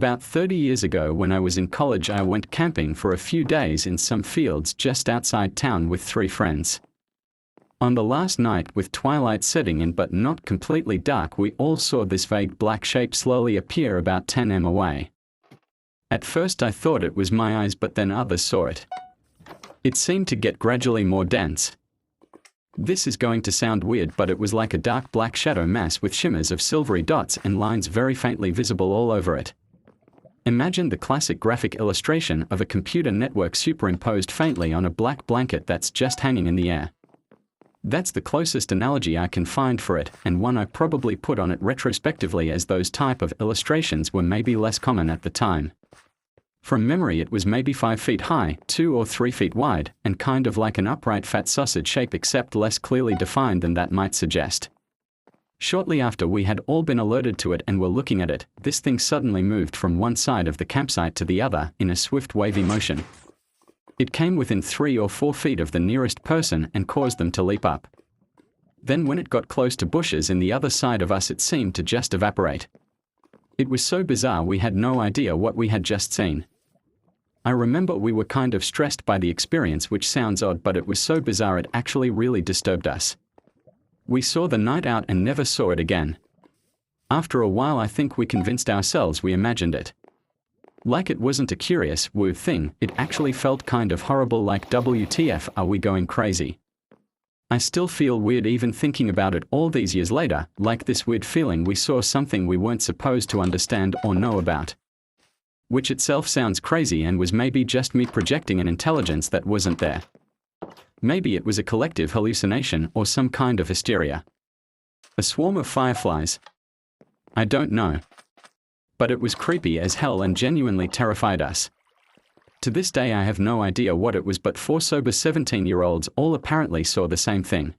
About 30 years ago when I was in college, I went camping for a few days in some fields just outside town with 3 friends. On the last night, with twilight setting in but not completely dark, we all saw this vague black shape slowly appear about 10 m away. At first I thought it was my eyes, but then others saw it. It seemed to get gradually more dense. This is going to sound weird, but it was like a dark black shadow mass with shimmers of silvery dots and lines very faintly visible all over it. Imagine the classic graphic illustration of a computer network superimposed faintly on a black blanket that's just hanging in the air. That's the closest analogy I can find for it, and one I probably put on it retrospectively, as those type of illustrations were maybe less common at the time. From memory, it was maybe 5 feet high, 2 or 3 feet wide, and kind of like an upright fat sausage shape, except less clearly defined than that might suggest. Shortly after we had all been alerted to it and were looking at it, this thing suddenly moved from one side of the campsite to the other in a swift wavy motion. It came within 3 or 4 feet of the nearest person and caused them to leap up. Then when it got close to bushes in the other side of us, it seemed to just evaporate. It was so bizarre we had no idea what we had just seen. I remember we were kind of stressed by the experience, which sounds odd, but it was so bizarre it actually really disturbed us. We saw the night out and never saw it again. After a while, I think we convinced ourselves we imagined it. Like it wasn't a curious, weird thing, it actually felt kind of horrible, like WTF, are we going crazy? I still feel weird even thinking about it all these years later, like this weird feeling we saw something we weren't supposed to understand or know about. Which itself sounds crazy and was maybe just me projecting an intelligence that wasn't there. Maybe it was a collective hallucination or some kind of hysteria. A swarm of fireflies? I don't know. But it was creepy as hell and genuinely terrified us. To this day I have no idea what it was, but 4 sober 17-year-olds all apparently saw the same thing.